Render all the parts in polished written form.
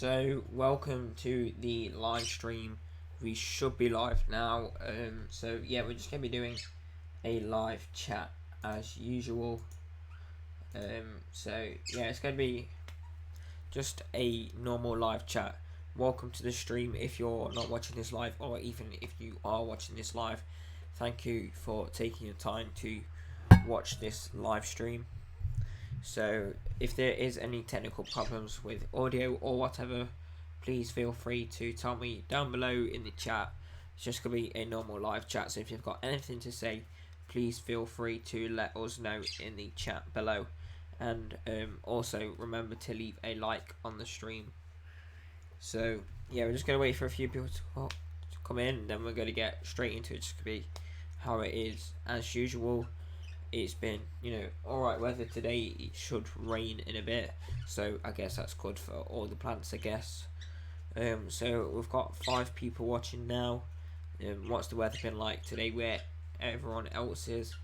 So welcome to the live stream. We should be live now. So yeah, we're just gonna be doing a live chat as usual. So yeah, it's gonna be just a normal live chat. Welcome to the stream. If you're not watching this live, or even if you are watching this live, thank you for taking your time to watch this live stream. So if there is any technical problems with audio or whatever, please feel free to tell me down below in the chat. It's just going to be a normal live chat, so if you've got anything to say, please feel free to let us know in the chat below. And also remember to leave a like on the stream. So yeah, we're just going to wait for a few people to come in, then we're going to get straight into it. It's going to be how it is as usual. It's been, alright weather today. It should rain in a bit, so I guess that's good for all the plants, I guess. So we've got 5 people watching now. What's the weather been like today where everyone else is?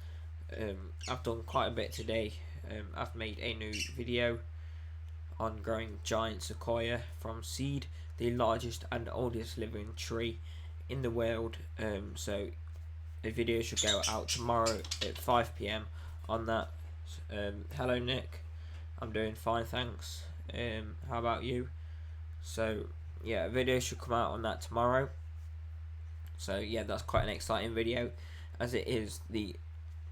I've done quite a bit today. I've made a new video on growing giant sequoia from seed, the largest and oldest living tree in the world. So the video should go out tomorrow at 5 PM on that. Hello Nick, I'm doing fine, thanks. How about you? So yeah, a video should come out on that tomorrow. So yeah, that's quite an exciting video, as it is the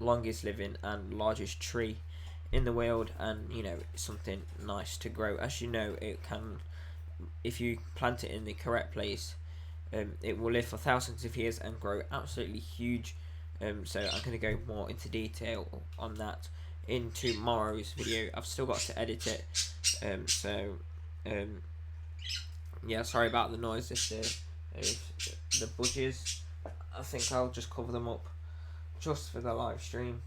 longest living and largest tree in the world, and it's something nice to grow. As you know, it can, if you plant it in the correct place, it will live for thousands of years and grow absolutely huge. So I'm going to go more into detail on that in tomorrow's video. I've still got to edit it. Yeah, sorry about the noise if the budgies. I think I'll just cover them up just for the live stream,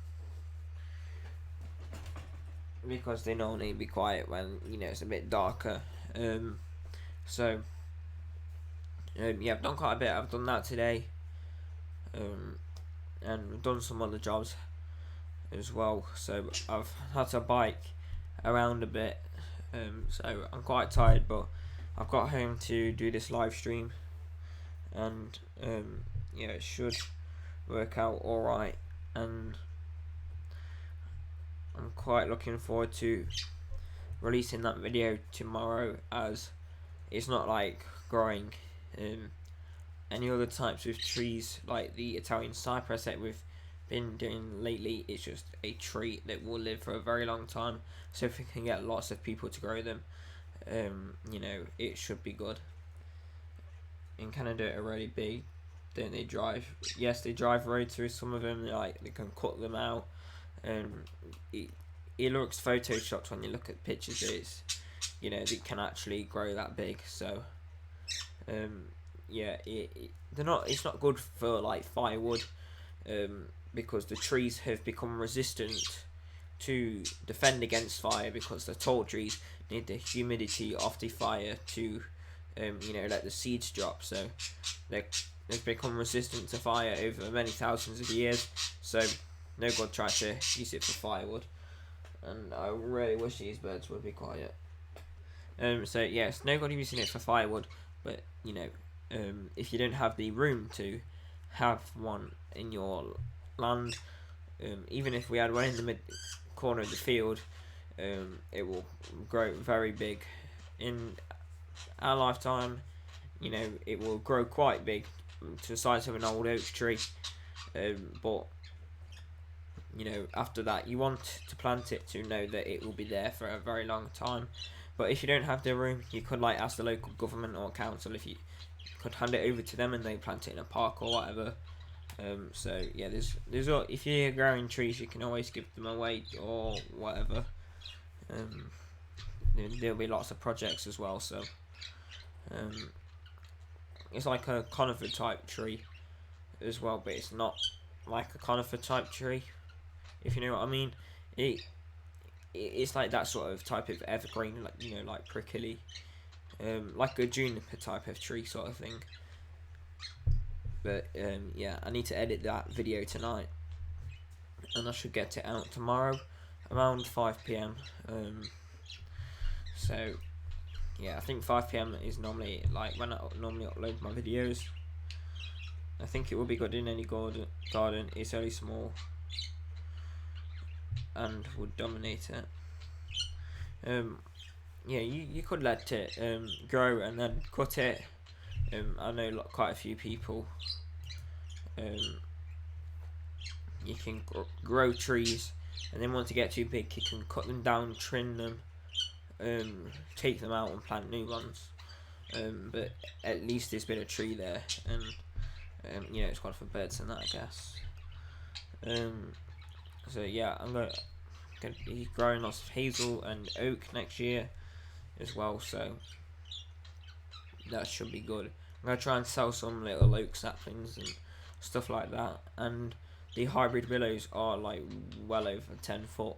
because they normally be quiet when it's a bit darker. Yeah, I've done quite a bit. I've done that today, and I've done some other jobs as well. So I've had to bike around a bit. So I'm quite tired, but I've got home to do this live stream, and yeah, it should work out alright. And I'm quite looking forward to releasing that video tomorrow, as it's not like growing any other types of trees like the Italian cypress that we've been doing lately. It's just a tree that will live for a very long time, so if we can get lots of people to grow them, it should be good. In Canada are really big, don't they? Yes, they drive roads through some of them. They can cut them out. It looks photoshopped when you look at pictures. It's they can actually grow that big. So yeah, it's not good for like firewood, because the trees have become resistant to defend against fire, because the tall trees need the humidity of the fire to let the seeds drop. So they've become resistant to fire over many thousands of years, so no good trying to use it for firewood. And I really wish these birds would be quiet. So yes, no good using it for firewood, but if you don't have the room to have one in your land, even if we had one in the corner of the field, it will grow very big. In our lifetime, it will grow quite big, to the size of an old oak tree, but after that you want to plant it to know that it will be there for a very long time. But if you don't have the room, you could ask the local government or council if you could hand it over to them, and they plant it in a park or whatever. So yeah, there's if you're growing trees, you can always give them away or whatever. There'll be lots of projects as well. So it's like a conifer type tree as well, but it's not like a conifer type tree, if you know what I mean. It's like that sort of type of evergreen, like prickly, like a juniper type of tree sort of thing. But yeah, I need to edit that video tonight, and I should get it out tomorrow around 5 PM. So yeah, I think 5 p.m. is normally like when I normally upload my videos. I think it will be good in any garden. It's only small and would dominate it. Yeah, you could let it grow and then cut it. I know quite a few people. You can grow trees, and then once they get too big, you can cut them down, trim them, take them out and plant new ones. But at least there's been a tree there, and you know, it's good for birds and that, I guess. So yeah, I'm gonna be growing lots of hazel and oak next year as well, so that should be good. I'm gonna try and sell some little oak saplings and stuff like that, and the hybrid willows are like well over 10 foot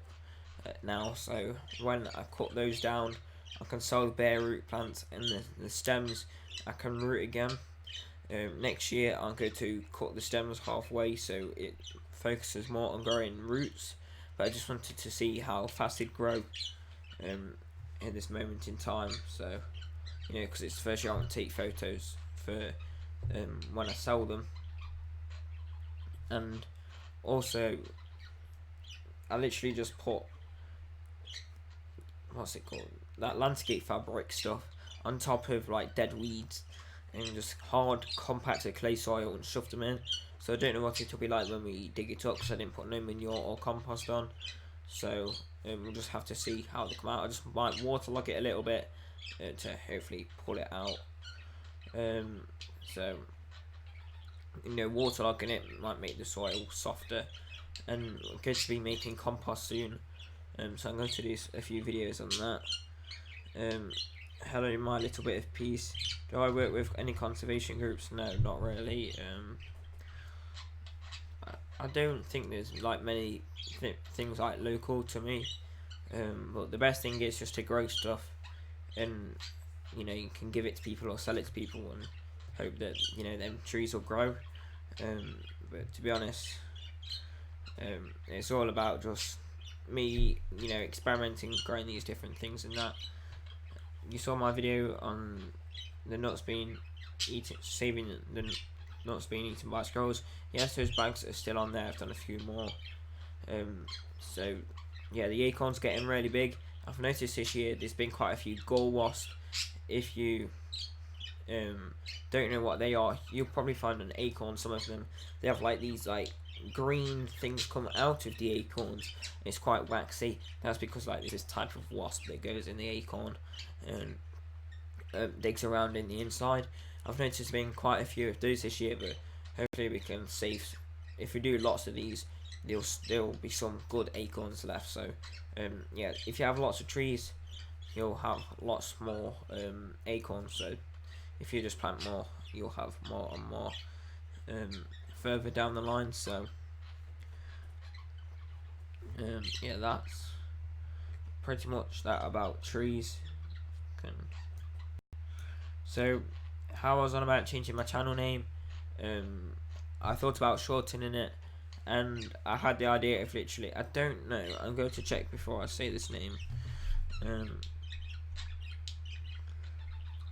now, so when I cut those down, I can sell the bare root plants, and the stems I can root again. Next year I'm going to cut the stems halfway so it focuses more on growing roots, but I just wanted to see how fast it'd grow in this moment in time, so you know, because it's the first year I want to take photos for when I sell them. And also I literally just put, what's it called, that landscape fabric stuff on top of like dead weeds and just hard compacted clay soil and shoved them in. So I don't know what it'll be like when we dig it up, because I didn't put no manure or compost on. So we'll just have to see how they come out. I just might waterlog it a little bit to hopefully pull it out. So you know, waterlogging it might make the soil softer, and I'm going to be making compost soon. So I'm going to do a few videos on that. Hello, my little bit of peace. Do I work with any conservation groups? No, not really. I don't think there's like many things like local to me. But the best thing is just to grow stuff, and you know, you can give it to people or sell it to people and hope that, you know, them trees will grow. But to be honest, it's all about just me, you know, experimenting, growing these different things and that. You saw my video on the nuts being saving the nuts being eaten by squirrels. Yes, those bags are still on there. I've done a few more. So yeah, the acorn's getting really big. I've noticed this year there's been quite a few gall wasps. If you don't know what they are, you'll probably find an acorn. Some of them, they have like these like green things come out of the acorns. It's quite waxy. That's because like there's this type of wasp that goes in the acorn and digs around in the inside. I've noticed there's been quite a few of those this year, but hopefully we can save. If we do lots of these, there'll be some good acorns left. So yeah, if you have lots of trees, you'll have lots more acorns. So if you just plant more, you'll have more and more further down the line. So yeah, that's pretty much that about trees. So how I was on about changing my channel name, I thought about shortening it, and I had the idea of literally, I don't know, I'm going to check before I say this name.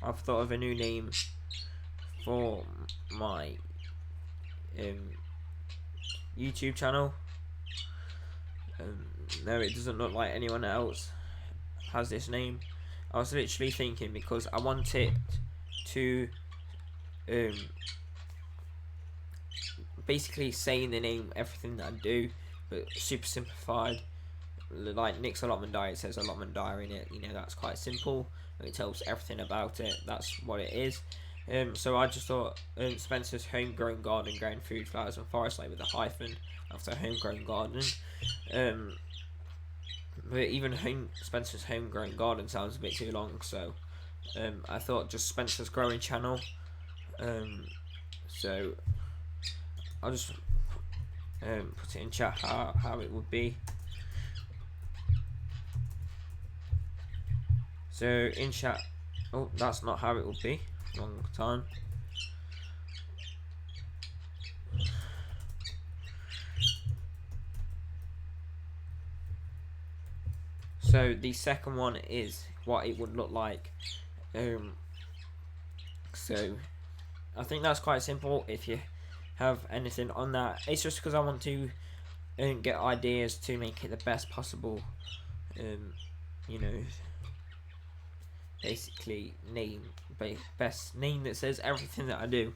I've thought of a new name for my YouTube channel. No, it doesn't look like anyone else has this name. I was literally thinking, because I want it to basically say in the name everything that I do, but super simplified. Like Nick's allotment diet says allotment diary in it. You know, that's quite simple. It tells everything about it. That's what it is. So I just thought Spencer's homegrown garden, growing food, flowers and forest, like with a hyphen after homegrown garden. But even Spencer's homegrown garden sounds a bit too long, so I thought just Spencer's growing channel. So I'll just put it in chat how it would be. So in chat, oh, that's not how it would be. Wrong time. So the second one is what it would look like So I think that's quite simple. If you have anything on that, it's just because I want to get ideas to make it the best possible. You know, basically best name that says everything that I do.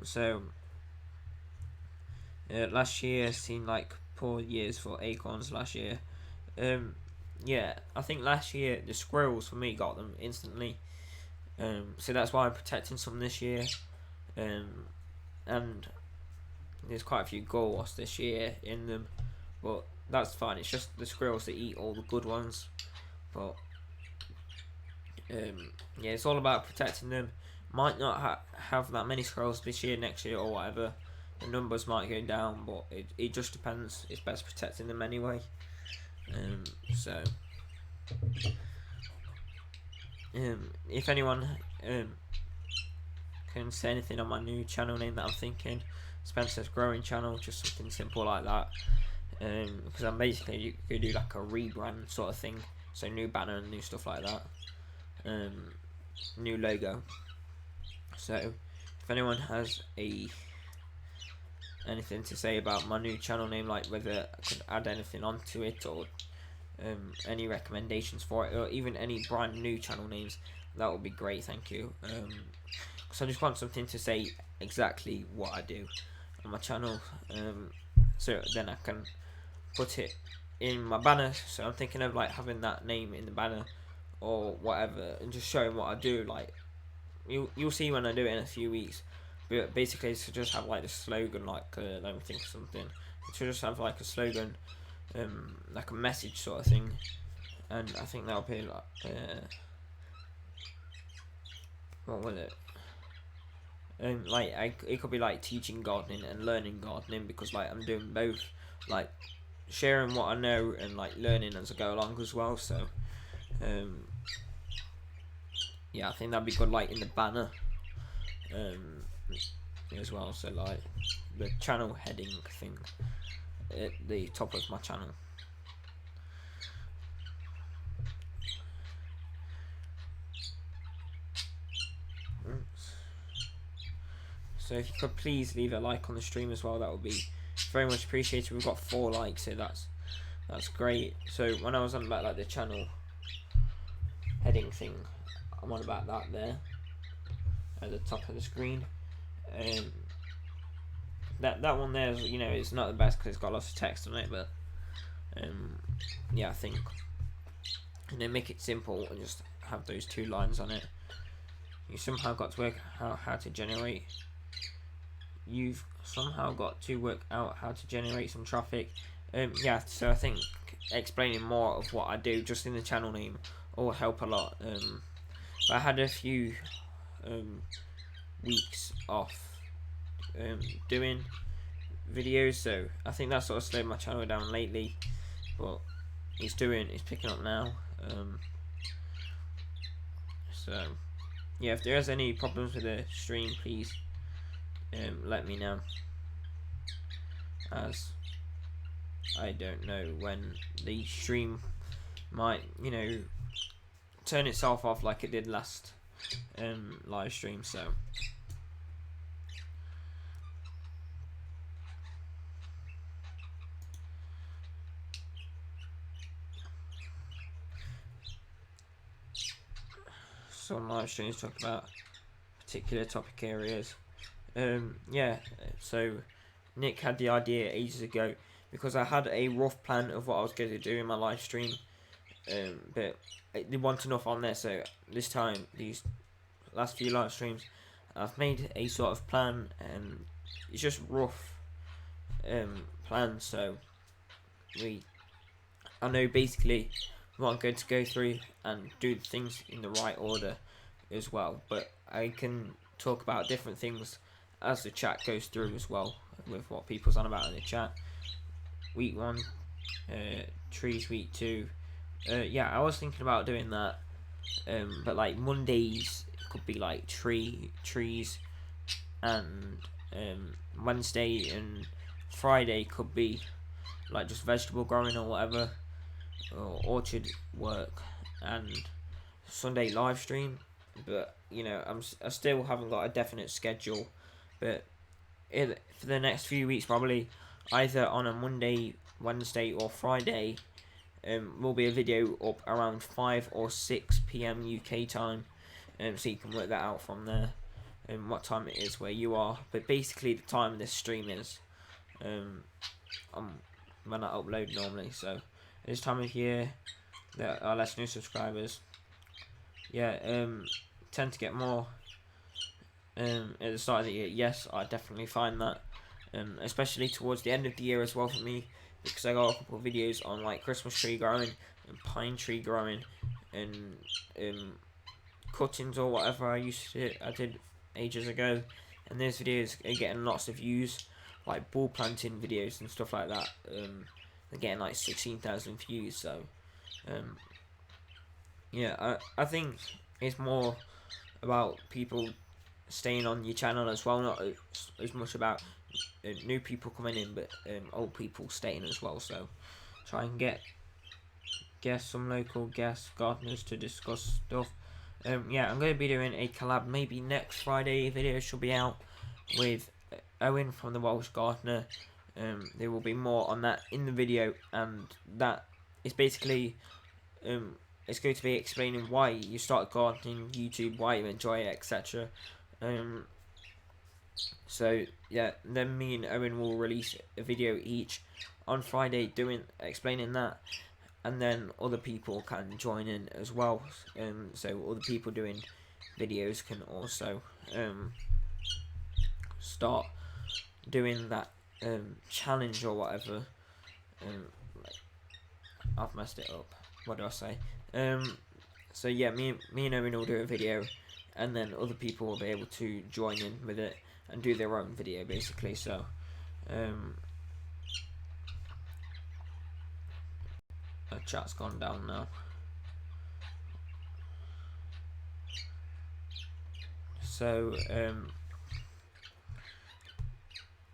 So last year seemed like poor years for acorns last year. Yeah, I think last year the squirrels for me got them instantly. So that's why I'm protecting some this year. And there's quite a few ghosts this year in them, but that's fine. It's just the squirrels that eat all the good ones. But yeah, it's all about protecting them. Might not have that many squirrels this year, next year, or whatever. The numbers might go down, but it just depends. It's best protecting them anyway. So if anyone can say anything on my new channel name that I'm thinking, Spencer's Growing Channel, just something simple like that. Because I'm basically going to do like a rebrand sort of thing. So new banner and new stuff like that. New logo. So if anyone has anything to say about my new channel name, like whether I could add anything onto it, or any recommendations for it, or even any brand new channel names, that would be great. Thank you. Because I just want something to say exactly what I do on my channel, so then I can put it in my banner. So I'm thinking of like having that name in the banner or whatever, and just showing what I do. Like you'll see when I do it in a few weeks. But basically, it's to just have like a slogan, like let me think of something. To just have like a slogan, like a message sort of thing, and I think that'll be like what was it? It could be like teaching gardening and learning gardening, because like I'm doing both, like sharing what I know and like learning as I go along as well. So yeah, I think that'd be good, like in the banner as well. So like the channel heading thing at the top of my channel. So if you could please leave a like on the stream as well, that would be very much appreciated. We've got 4 likes, so that's great. So when I was on about like the channel heading thing, I'm on about that there at the top of the screen. That one there is, you know, it's not the best because it's got lots of text on it, but yeah, I think, and then make it simple and just have those 2 lines on it. You somehow got to work out how to generate. You've somehow got to work out how to generate some traffic. Yeah, so I think explaining more of what I do just in the channel name will help a lot. But I had a few weeks off doing videos, so I think that sort of slowed my channel down lately, but it's picking up now. So yeah, if there is any problems with the stream, please let me know, as I don't know when the stream might, you know, turn itself off like it did last live stream. Some live streams talk about particular topic areas. Yeah, so Nick had the idea ages ago, because I had a rough plan of what I was going to do in my live stream, but there wasn't enough on there, so this time, these last few live streams, I've made a sort of plan, and it's just rough plan, so I know basically what I'm going to go through and do the things in the right order as well, but I can talk about different things as the chat goes through as well, with what people's on about in the chat. Week 1, trees. Week 2, yeah, I was thinking about doing that, but like Mondays could be like trees, and Wednesday and Friday could be like just vegetable growing or whatever, or orchard work, and Sunday live stream. but you know, I still haven't got a definite schedule, but for the next few weeks, probably either on a Monday, Wednesday, or Friday, will be a video up around 5 or 6 p.m. UK time, so you can work that out from there, and what time it is where you are. But basically, the time this stream is, when I upload normally. So at this time of year, there are less new subscribers. Yeah, tend to get more at the start of the year. Yes, I definitely find that, especially towards the end of the year as well for me, because I got a couple of videos on like Christmas tree growing and pine tree growing and cuttings or whatever I did ages ago, and those videos are getting lots of views, like ball planting videos and stuff like that. They're getting like 16,000 views. So yeah, I think it's more about people staying on your channel as well, not as much about new people coming in, but old people staying as well. So try and get some local guest gardeners to discuss stuff. Yeah, I'm going to be doing a collab maybe next Friday. Video should be out with Owen from the Welsh Gardener. There will be more on that in the video, and that is basically it's going to be explaining why you start gardening, YouTube, why you enjoy it, etc. So yeah, then me and Owen will release a video each on Friday explaining that, and then other people can join in as well. So other people doing videos can also start doing that challenge or whatever. Like, I've messed it up. What do I say? So yeah, me and Owen will do a video, and then other people will be able to join in with it and do their own video basically. So our chat's gone down now. So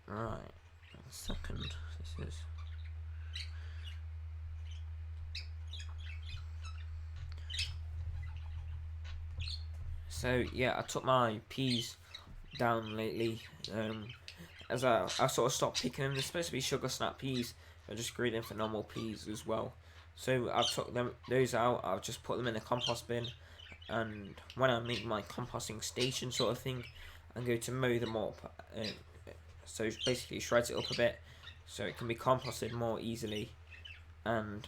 right, a second. This is. So yeah, I took my peas down lately. As I sort of stopped picking them. They're supposed to be sugar snap peas. I just grew them for normal peas as well. So I took those out. I've just put them in a compost bin, and when I make my composting station sort of thing, I'm going to mow them up. So basically shreds it up a bit, so it can be composted more easily. And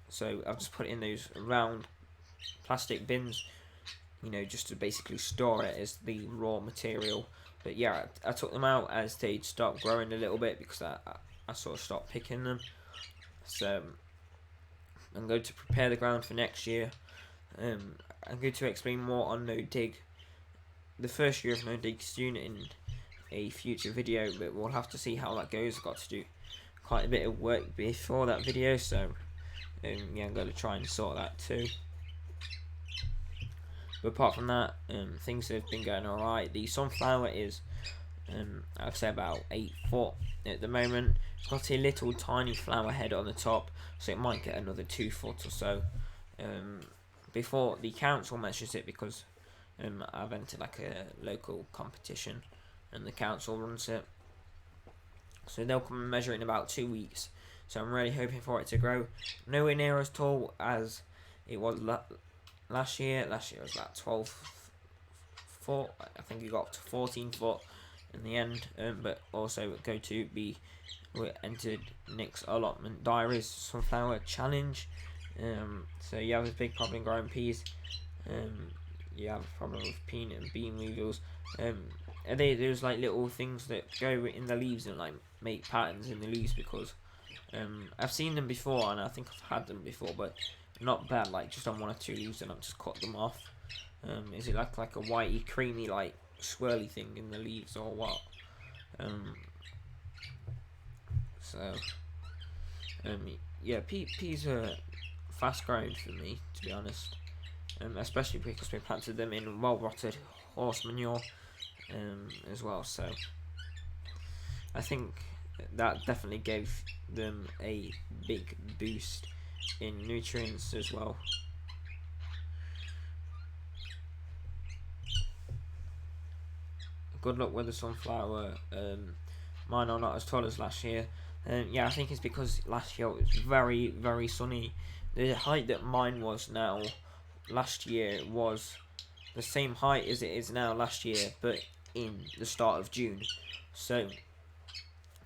so I've just put it in those round plastic bins, you know, just to basically store it as the raw material. But yeah, I took them out as they'd start growing a little bit, because I sort of stopped picking them. So I'm going to prepare the ground for next year. I'm going to explain more on no dig, the first year of no dig soon, in a future video, but we'll have to see how that goes. I've got to do quite a bit of work before that video, so yeah, I'm going to try and sort that too. But apart from that, things have been going alright. The sunflower is, I'd say about 8 foot at the moment. It's got a little tiny flower head on the top, so it might get another 2 foot or so before the council measures it, because I've entered like a local competition and the council runs it. So they'll come and measure it in about 2 weeks. So I'm really hoping for it to grow nowhere near as tall as it was last year. Last year was about 12 foot. I think it got up to 14 foot in the end. But also we entered Nick's allotment diaries sunflower challenge. So you have a big problem growing peas. You have a problem with peanut and bean weevils. There's like little things that go in the leaves and like make patterns in the leaves, because I've seen them before, and I think I've had them before, but not bad, like just on 1 or 2 leaves, and I've just cut them off. Is it like a whitey creamy like swirly thing in the leaves or what? Yeah, peas are fast growing for me, to be honest, especially because we planted them in well rotted horse manure as well. So I think that definitely gave them a big boost in nutrients as well. good luck with the sunflower. Mine are not as tall as last year. Yeah, I think it's because last year it was very, very sunny. The height that mine was now, last year was the same height as it is now last year, but in the start of June. So,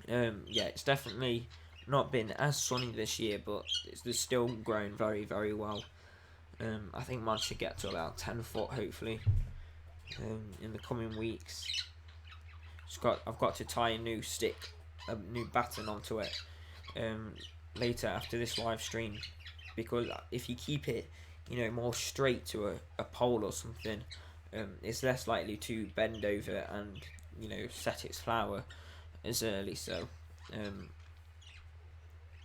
yeah, it's definitely not been as sunny this year, but it's still grown very, very well. I think mine should get to about 10 foot, hopefully, in the coming weeks. I've got to tie a new batten onto it later after this live stream, because if you keep it, more straight to a pole or something, it's less likely to bend over and set its flower as early. So,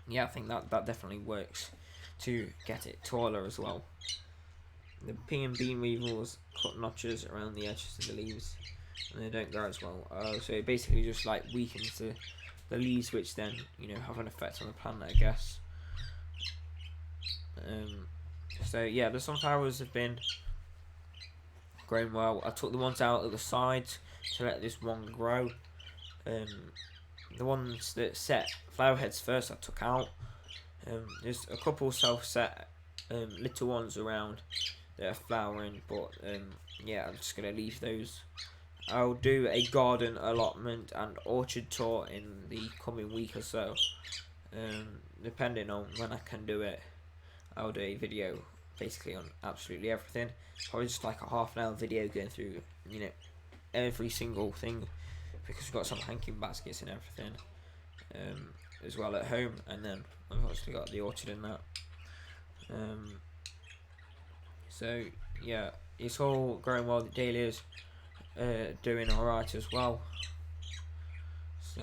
yeah, I think that definitely works to get it taller as well. The pea and bean weevils cut notches around the edges of the leaves, and they don't grow as well. So it basically just like weakens the leaves, which then have an effect on the plant, I guess. So yeah, the sunflowers have been growing well. I took the ones out at the sides to let this one grow. The ones that set flower heads first I took out. There's a couple self-set little ones around that are flowering, but yeah, I'm just going to leave those. I'll do a garden allotment and orchard tour in the coming week or so. Depending on when I can do it, I'll do a video basically on absolutely everything. Probably just like a half an hour video going through, every single thing, because we've got some hanking baskets and everything as well at home, and then I've obviously got the orchard in that. So yeah, it's all growing well. The dahlia's doing alright as well. So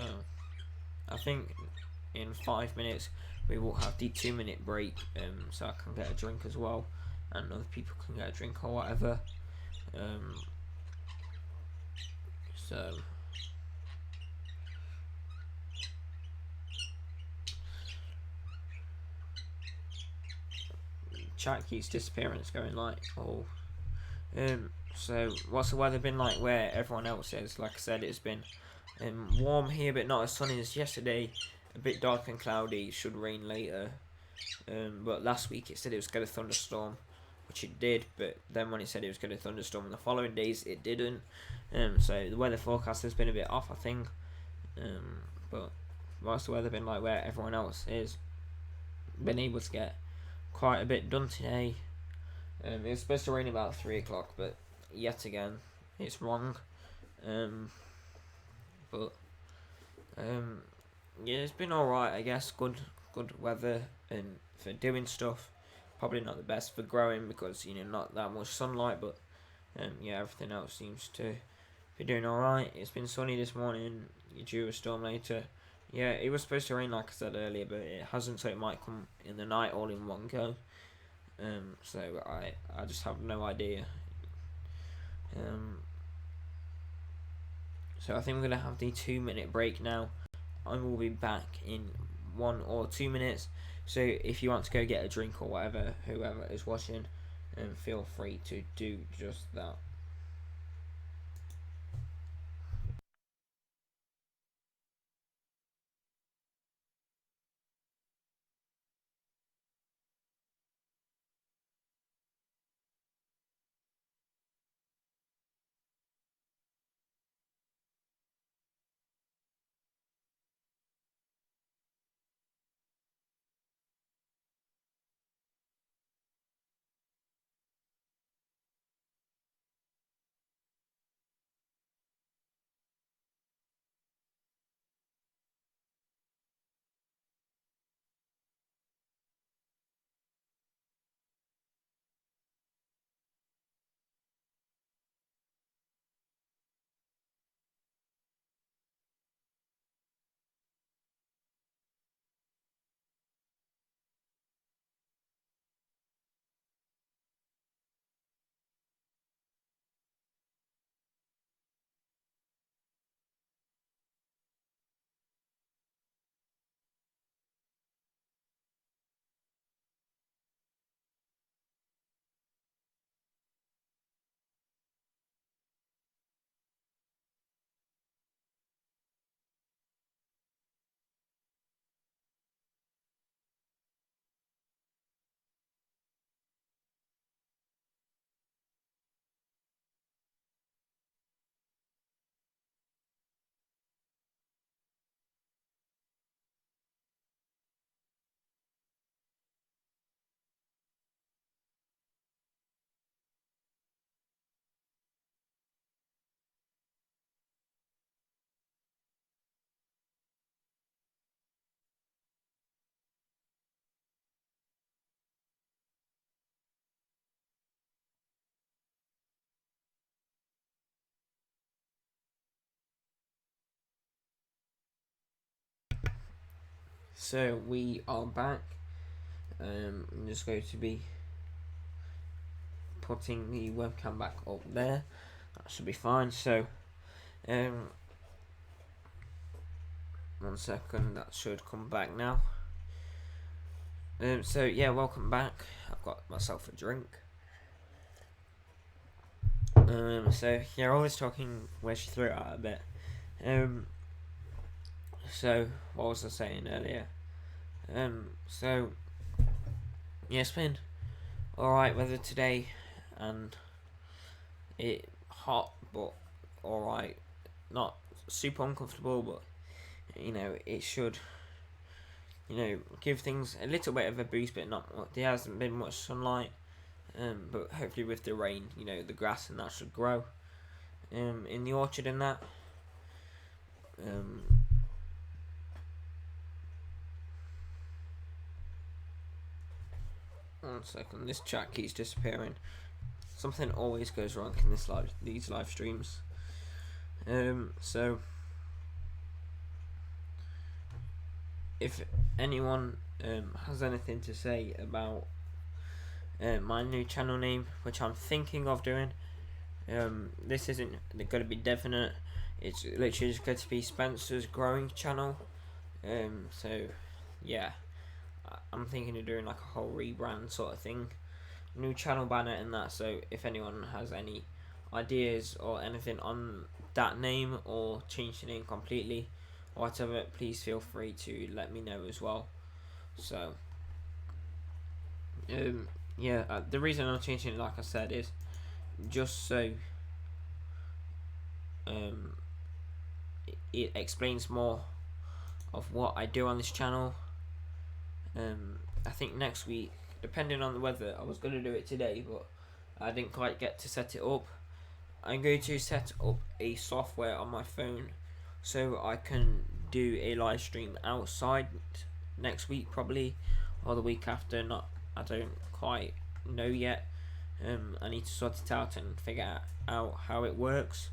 I think in 5 minutes we will have the 2-minute break, so I can get a drink as well, and other people can get a drink or whatever. So chat keeps disappearing. It's going like, oh. So what's the weather been like where everyone else is? Like I said, it's been warm here, but not as sunny as yesterday. A bit dark and cloudy. It should rain later. But last week it said it was going to thunderstorm, which it did. But then when it said it was going to thunderstorm the following days, it didn't. So the weather forecast has been a bit off, I think. But what's the weather been like where everyone else is? Been able to get quite a bit done today. It was supposed to rain about 3 o'clock, but yet again, it's wrong. But yeah, it's been alright, I guess. Good weather and for doing stuff. Probably not the best for growing because not that much sunlight, but yeah, everything else seems to be doing alright. It's been sunny this morning. You're due a storm later. Yeah, it was supposed to rain like I said earlier, but it hasn't, so it might come in the night all in one go. So I just have no idea. So I think we're going to have the 2-minute break now. I will be back in 1 or 2 minutes. So if you want to go get a drink or whatever, whoever is watching, feel free to do just that. So we are back. I'm just going to be putting the webcam back up there. That should be fine. So, 1 second. That should come back now. So yeah, welcome back. I've got myself a drink. So yeah, I was talking where she threw it out a bit. So what was I saying earlier? So yeah, it's been alright weather today, and it hot but alright. Not super uncomfortable, but you know, it should, you know, give things a little bit of a boost, but not. There hasn't been much sunlight, but hopefully with the rain, you know, the grass and that should grow, in the orchard and that. 1 second, this chat keeps disappearing. Something always goes wrong in these live streams. So if anyone has anything to say about my new channel name, which I'm thinking of doing, this isn't going to be definite. It's literally just going to be Spencer's Growing Channel. So yeah, I'm thinking of doing like a whole rebrand sort of thing, new channel banner and that. So if anyone has any ideas or anything on that name, or change the name completely or whatever, please feel free to let me know as well. So yeah, the reason I'm changing it, like I said, is just so it explains more of what I do on this channel. I think next week, depending on the weather, I was going to do it today, but I didn't quite get to set it up. I'm going to set up a software on my phone so I can do a live stream outside next week, probably, or the week after. I don't quite know yet. I need to sort it out and figure out how it works,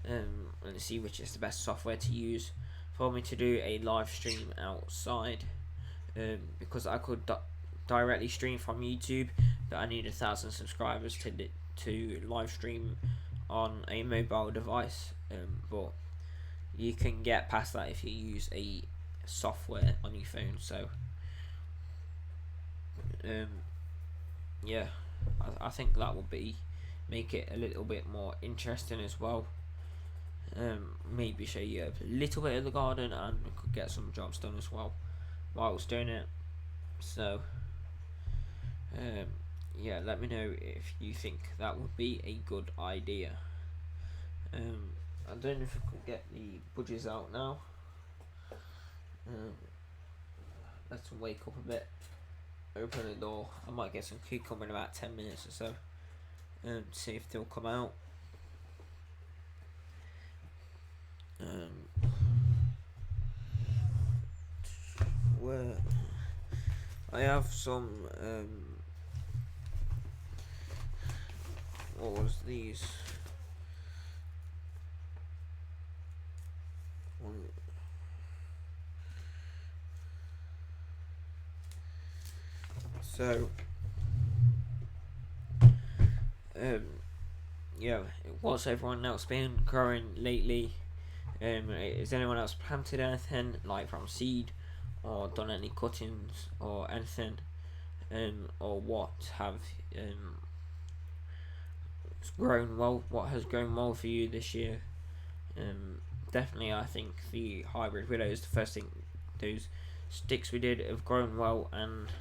and see which is the best software to use for me to do a live stream outside. Because I could directly stream from YouTube, but I need 1,000 subscribers to live stream on a mobile device. But you can get past that if you use a software on your phone. So yeah, I think that will make it a little bit more interesting as well. Maybe show you a little bit of the garden, and we could get some jobs done as well whilst doing it. So yeah, let me know if you think that would be a good idea. I don't know if I could get the budgies out now. Let them wake up a bit. Open the door. I might get some cucumber in about 10 minutes or so. See if they'll come out. Where I have some what was these? So yeah, what's everyone else been growing lately? Has anyone else planted anything, like from seed, or done any cuttings or anything, or what have grown well? What has grown well for you this year? Definitely, I think the hybrid willows, the first thing, those sticks we did have grown well, and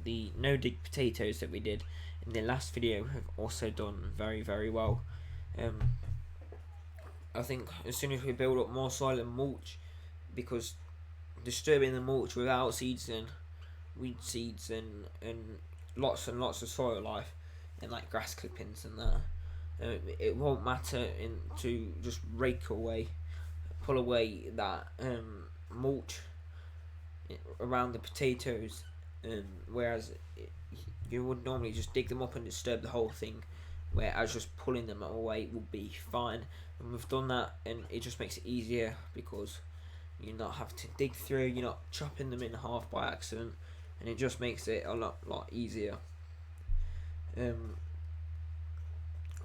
the no dig potatoes that we did in the last video have also done very, very well. I think as soon as we build up more soil and mulch, because disturbing the mulch without seeds and weed seeds and lots and lots of soil life and like grass clippings and that, it won't matter to just pull away that mulch around the potatoes, whereas you would normally just dig them up and disturb the whole thing, whereas just pulling them away will be fine. And we've done that, and it just makes it easier because you're not having to dig through, you're not chopping them in half by accident, and it just makes it a lot easier.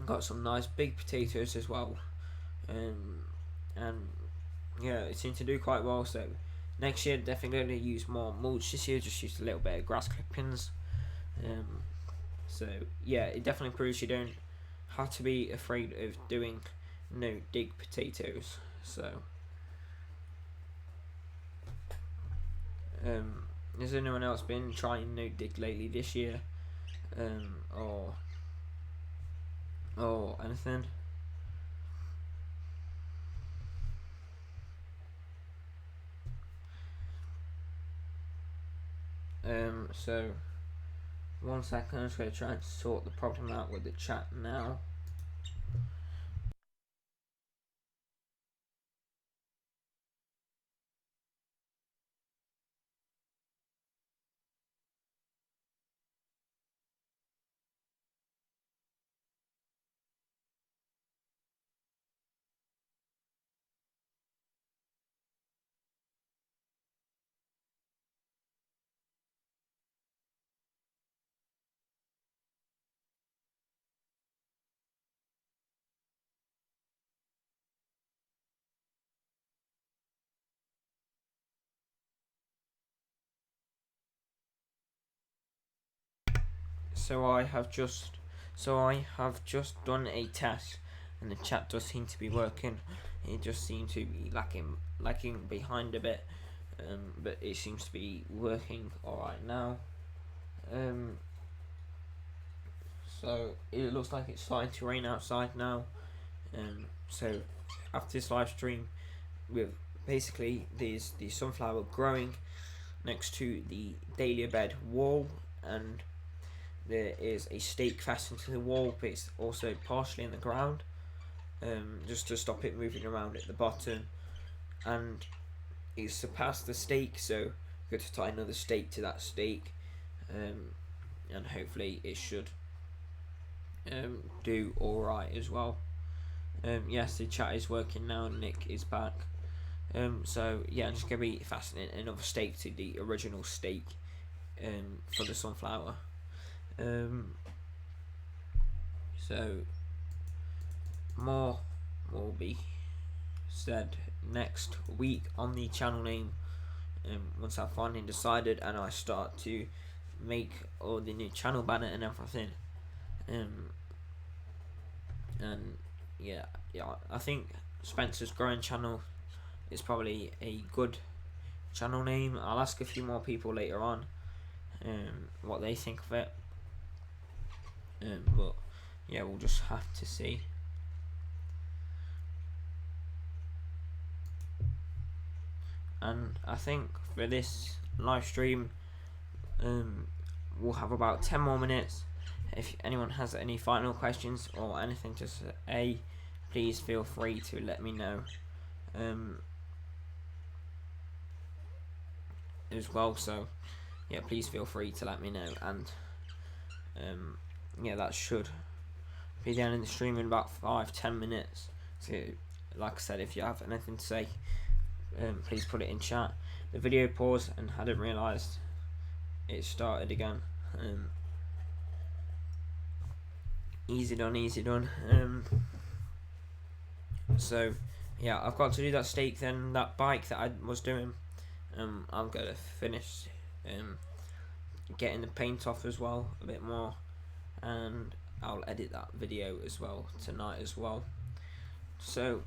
Got some nice big potatoes as well, and yeah, it seemed to do quite well. So next year definitely going to use more mulch. This year just used a little bit of grass clippings. So yeah, it definitely proves you don't have to be afraid of doing no dig potatoes. So has anyone else been trying no dig lately this year, or anything? So 1 second, I'm just going to try and sort the problem out with the chat now. So I have just done a test, and the chat does seem to be working. It just seems to be lacking behind a bit, but it seems to be working all right now. So it looks like it's starting to rain outside now. So after this live stream, with basically these the sunflower growing next to the dahlia bed wall, and there is a stake fastened to the wall, but it's also partially in the ground, just to stop it moving around at the bottom. And it's surpassed the stake, so we're going to tie another stake to that stake, and hopefully it should do alright as well. Yes, the chat is working now, Nick is back. So yeah, I'm just going to be fastening another stake to the original stake for the sunflower. So more will be said next week on the channel name, once I've finally decided and I start to make all the new channel banner and everything. And yeah, I think Spencer's Growing Channel is probably a good channel name. I'll ask a few more people later on what they think of it, but yeah, we'll just have to see. And I think for this live stream, we'll have about 10 more minutes. If anyone has any final questions or anything to say, please feel free to let me know as well. So yeah, please feel free to let me know. And yeah, that should be the end of the stream in about 5-10 minutes. So like I said, if you have anything to say, please put it in chat. The video paused and hadn't realised it started again. Easy done. So yeah, I've got to do that stake, then that bike that I was doing. I'm gonna finish getting the paint off as well a bit more, and I'll edit that video as well tonight as well. So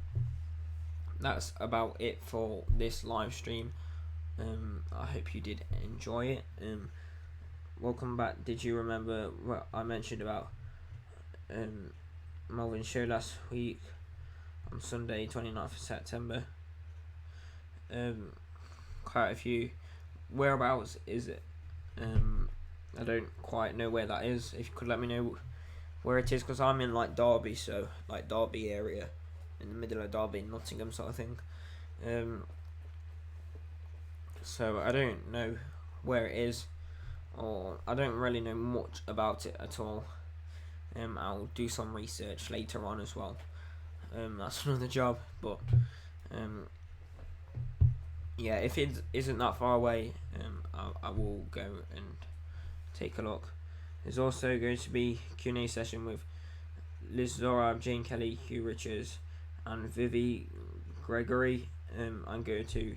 that's about it for this live stream. I hope you did enjoy it. Welcome back. Did you remember what I mentioned about Melvin's show last week on Sunday 29th of September? Quite a few. Whereabouts is it? I don't quite know where that is. If you could let me know where it is, because I'm in like Derby, so like Derby area, in the middle of Derby, Nottingham sort of thing. So I don't know where it is, or I don't really know much about it at all. I'll do some research later on as well. That's another job, but yeah, if it isn't that far away, I will go and take a look. There's also going to be Q&A session with Liz Zora, Jane Kelly, Hugh Richards, and Vivi Gregory. I'm going to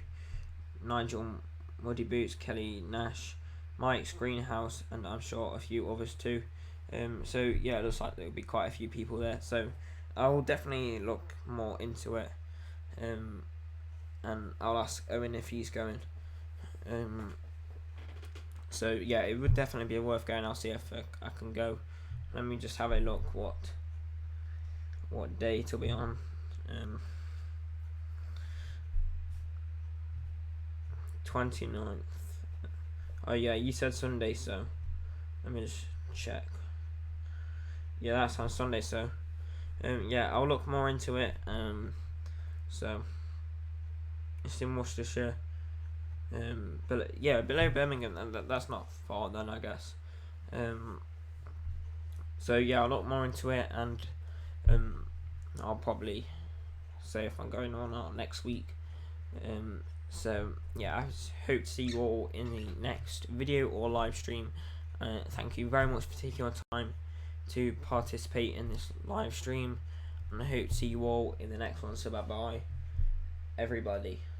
Nigel Muddy Boots, Kelly Nash, Mike's Greenhouse, and I'm sure a few others too. So yeah, it looks like there'll be quite a few people there. So I'll definitely look more into it. And I'll ask Owen if he's going. So yeah, it would definitely be worth going. I'll see if I can go. Let me just have a look what day it'll be on. 29th. Oh yeah, you said Sunday, so let me just check. Yeah, that's on Sunday, so yeah, I'll look more into it. So it's in Worcestershire. But yeah, below Birmingham, and that's not far then, I guess. So yeah, I'll look more into it, and I'll probably say if I'm going or not next week. So yeah, I hope to see you all in the next video or live stream. Thank you very much for taking your time to participate in this live stream, and I hope to see you all in the next one. So bye bye, everybody.